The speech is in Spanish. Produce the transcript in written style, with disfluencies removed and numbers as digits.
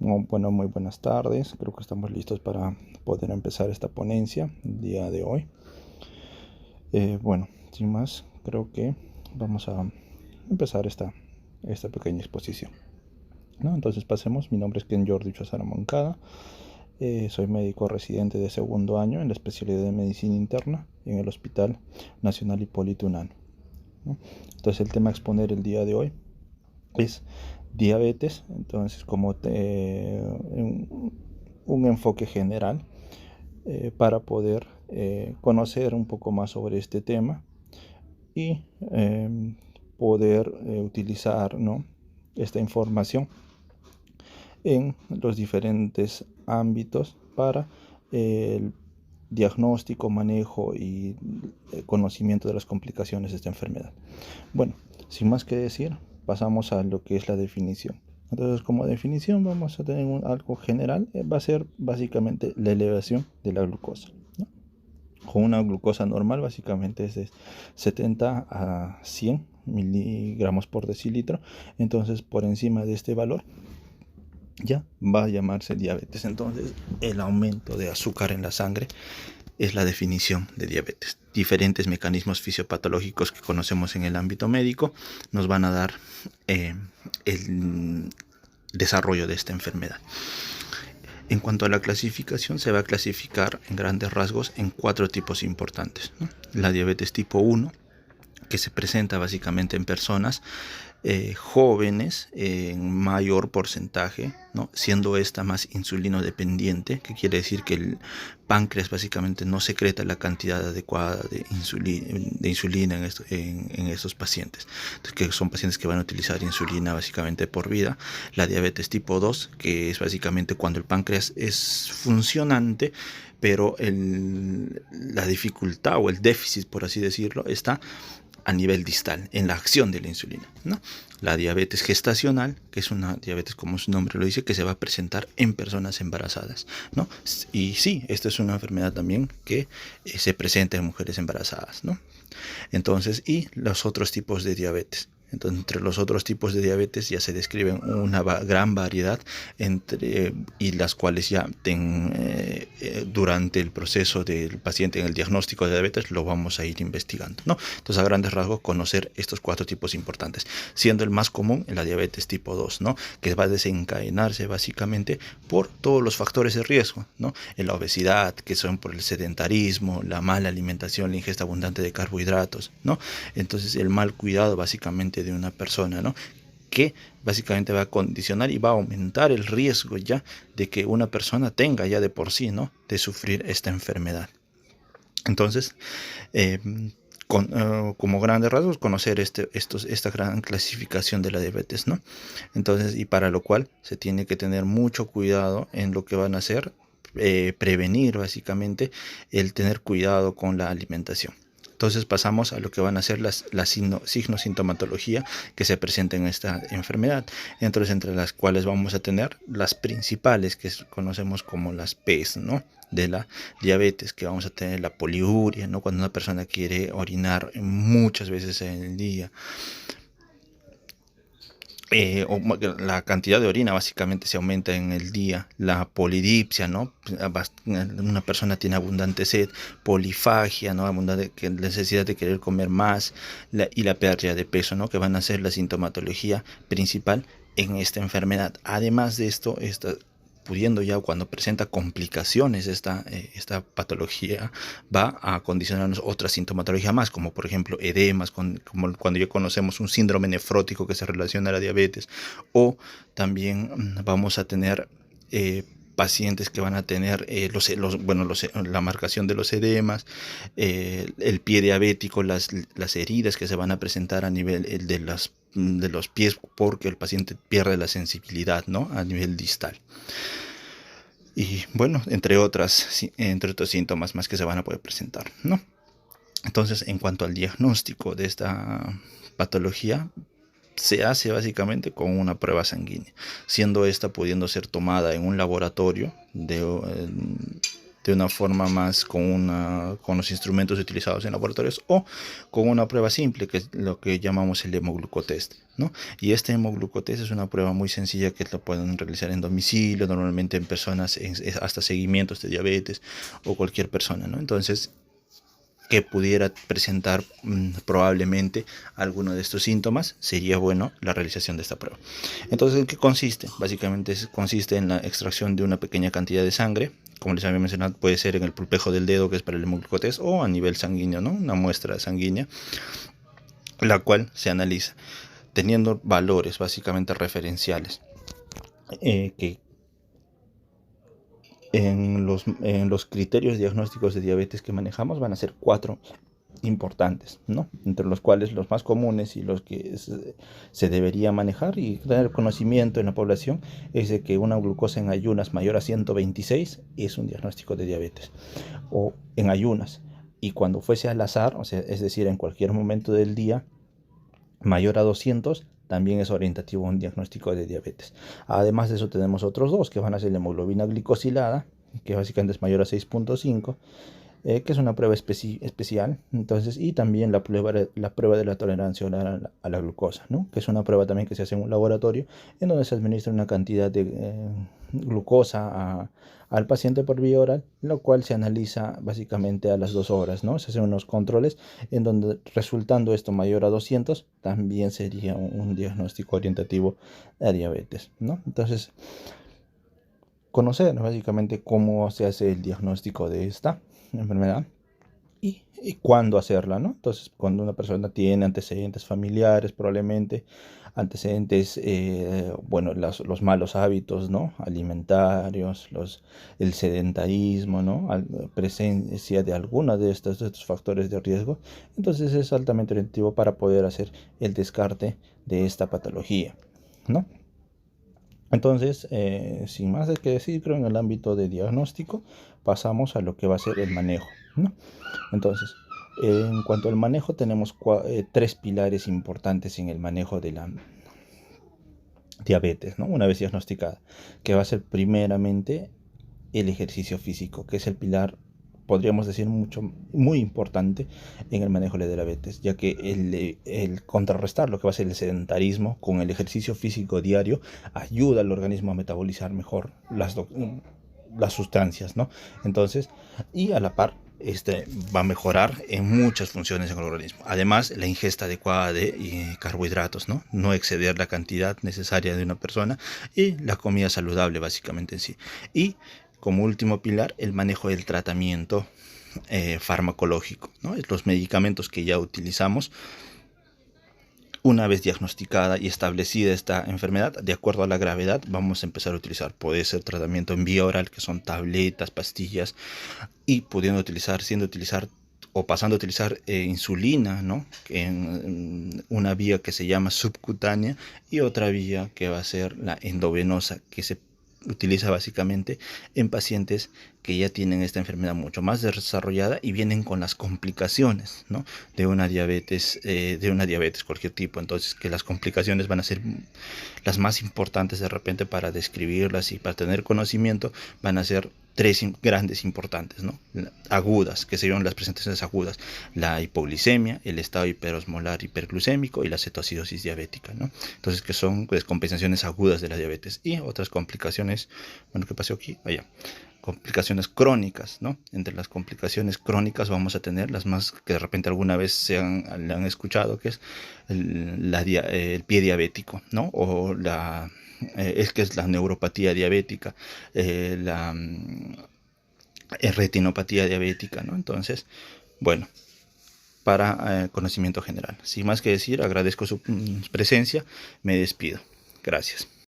Bueno, muy buenas tardes. Creo que estamos listos para poder empezar esta ponencia el día de hoy. Bueno, sin más, creo que vamos a empezar esta pequeña exposición, ¿no? Entonces pasemos. Mi nombre es Ken Jordi Chazara Moncada. Soy médico residente de segundo año en la especialidad de medicina interna en el Hospital Nacional Hipólito Unanue, ¿no? Entonces el tema a exponer el día de hoy es diabetes. Entonces, un enfoque general para poder conocer un poco más sobre este tema y poder utilizar, ¿no?, esta información en los diferentes ámbitos para el diagnóstico, manejo y conocimiento de las complicaciones de esta enfermedad. Bueno, sin más que decir, pasamos a lo que es la definición. Entonces, como definición vamos a tener algo general. Va a ser básicamente la elevación de la glucosa, ¿no? Con una glucosa normal básicamente es de 70 a 100 miligramos por decilitro. Entonces, por encima de este valor ya va a llamarse diabetes. Entonces, el aumento de azúcar en la sangre es la definición de diabetes. Diferentes mecanismos fisiopatológicos que conocemos en el ámbito médico nos van a dar el desarrollo de esta enfermedad. En cuanto a la clasificación, se va a clasificar en grandes rasgos en 4 tipos importantes, ¿no? La diabetes tipo 1, que se presenta básicamente en personas jóvenes en mayor porcentaje, ¿no?, siendo esta más insulino dependiente, que quiere decir que el páncreas básicamente no secreta la cantidad adecuada de insulina en estos pacientes. Entonces, que son pacientes que van a utilizar insulina básicamente por vida. La diabetes tipo 2, que es básicamente cuando el páncreas es funcionante, pero la dificultad o el déficit, por así decirlo, está a nivel distal, en la acción de la insulina, ¿no? La diabetes gestacional, que es una diabetes, como su nombre lo dice, que se va a presentar en personas embarazadas, ¿no? Y sí, esta es una enfermedad también que se presenta en mujeres embarazadas, ¿no? Entonces, y los otros tipos de diabetes. Entonces, entre los otros tipos de diabetes ya se describen una gran variedad y las cuales ya durante el proceso del paciente en el diagnóstico de diabetes lo vamos a ir investigando, ¿no? Entonces, a grandes rasgos, conocer estos 4 tipos importantes, siendo el más común en la diabetes tipo 2, ¿no?, que va a desencadenarse básicamente por todos los factores de riesgo, ¿no? En la obesidad, que son por el sedentarismo, la mala alimentación, la ingesta abundante de carbohidratos, ¿no? Entonces, el mal cuidado básicamente de una persona, ¿no?, que básicamente va a condicionar y va a aumentar el riesgo ya de que una persona tenga ya de por sí, ¿no?, de sufrir esta enfermedad. Entonces, como grandes rasgos, conocer esta gran clasificación de la diabetes, ¿no? Entonces, y para lo cual se tiene que tener mucho cuidado en lo que van a hacer, prevenir básicamente el tener cuidado con la alimentación. Entonces pasamos a lo que van a ser las signosintomatología que se presenta en esta enfermedad. Entonces, entre las cuales vamos a tener las principales que conocemos como las P's, ¿no?, de la diabetes, que vamos a tener la poliuria, ¿no?, cuando una persona quiere orinar muchas veces en el día. O la cantidad de orina básicamente se aumenta en el día. La polidipsia, ¿no?, una persona tiene abundante sed. Polifagia, ¿no?, abundante necesidad de querer comer más. Y la pérdida de peso, ¿no?, que van a ser la sintomatología principal en esta enfermedad. Además de esto, pudiendo ya, cuando presenta complicaciones esta patología, va a condicionarnos otra sintomatología más, como por ejemplo edemas, como cuando ya conocemos un síndrome nefrótico que se relaciona a la diabetes, o también vamos a tener pacientes que van a tener la marcación de los edemas, el pie diabético, las heridas que se van a presentar a nivel de los pies, porque el paciente pierde la sensibilidad, ¿no?, a nivel distal. Y bueno, entre otros síntomas más que se van a poder presentar, ¿no? Entonces, en cuanto al diagnóstico de esta patología, se hace básicamente con una prueba sanguínea, siendo esta pudiendo ser tomada en un laboratorio de una forma más con los instrumentos utilizados en laboratorios, o con una prueba simple, que es lo que llamamos el hemoglucotest, ¿no? Y este hemoglucotest es una prueba muy sencilla que lo pueden realizar en domicilio, normalmente en personas, hasta seguimientos de diabetes o cualquier persona, ¿no? Entonces, que pudiera presentar probablemente alguno de estos síntomas, sería bueno la realización de esta prueba. Entonces, ¿en qué consiste? Básicamente consiste en la extracción de una pequeña cantidad de sangre. Como les había mencionado, puede ser en el pulpejo del dedo, que es para el hemoglucotest, o a nivel sanguíneo, ¿no? Una muestra sanguínea, la cual se analiza teniendo valores básicamente referenciales, que en los criterios diagnósticos de diabetes que manejamos van a ser 4 importantes, ¿no? Entre los cuales los más comunes y los que se debería manejar y tener conocimiento en la población es de que una glucosa en ayunas mayor a 126 es un diagnóstico de diabetes, o en ayunas, y cuando fuese al azar, o sea, es decir, en cualquier momento del día, mayor a 200 también es orientativo a un diagnóstico de diabetes. Además de eso tenemos otros dos que van a ser la hemoglobina glicosilada, que básicamente es mayor a 6.5, que es una prueba especial, entonces, y también la prueba de la tolerancia oral a la glucosa, ¿no? Que es una prueba también que se hace en un laboratorio, en donde se administra una cantidad de glucosa al paciente por vía oral, lo cual se analiza básicamente a las 2 horas, ¿no? Se hacen unos controles en donde, resultando esto mayor a 200, también sería un diagnóstico orientativo a diabetes, ¿no? Entonces, conocer básicamente cómo se hace el diagnóstico de esta enfermedad y cuándo hacerla, ¿no? Entonces, cuando una persona tiene antecedentes familiares, probablemente antecedentes, bueno, los malos hábitos, ¿no? Alimentarios, el sedentarismo, ¿no? Presencia de algunos de estos factores de riesgo, entonces es altamente orientativo para poder hacer el descarte de esta patología, ¿no? Entonces, sin más que decir, creo en el ámbito de diagnóstico, pasamos a lo que va a ser el manejo, ¿no? Entonces, en cuanto al manejo, tenemos 3 pilares importantes en el manejo de la diabetes, ¿no? Una vez diagnosticada, que va a ser primeramente el ejercicio físico, que es el pilar, podríamos decir, muy importante en el manejo de la diabetes, ya que el contrarrestar lo que va a ser el sedentarismo con el ejercicio físico diario ayuda al organismo a metabolizar mejor las sustancias, ¿no? Entonces, y a la par, va a mejorar en muchas funciones en el organismo. Además, la ingesta adecuada de carbohidratos, ¿no? No exceder la cantidad necesaria de una persona, y la comida saludable básicamente en sí. Y como último pilar, el manejo del tratamiento farmacológico, ¿no? Los medicamentos que ya utilizamos. Una vez diagnosticada y establecida esta enfermedad, de acuerdo a la gravedad, vamos a empezar a utilizar. Puede ser tratamiento en vía oral, que son tabletas, pastillas, y siendo utilizar o pasando a utilizar insulina, ¿no? En una vía que se llama subcutánea, y otra vía que va a ser la endovenosa, que se utiliza básicamente en pacientes que ya tienen esta enfermedad mucho más desarrollada y vienen con las complicaciones, ¿no? de una diabetes cualquier tipo. Entonces, que las complicaciones van a ser las más importantes de repente para describirlas y para tener conocimiento, van a ser 3 grandes importantes, ¿no? Agudas, que serían las presentaciones agudas: la hipoglicemia, el estado hiperosmolar hiperglucémico y la cetoacidosis diabética, ¿no? Entonces, que son compensaciones agudas de la diabetes. Y otras complicaciones, bueno, ¿qué pasó aquí? Allá. Complicaciones crónicas, ¿no? Entre las complicaciones crónicas vamos a tener las más que de repente alguna vez le han escuchado, que es el pie diabético, ¿no? O que es la neuropatía diabética, la retinopatía diabética, ¿no? Entonces, bueno, para conocimiento general. Sin más que decir, agradezco su presencia, me despido. Gracias.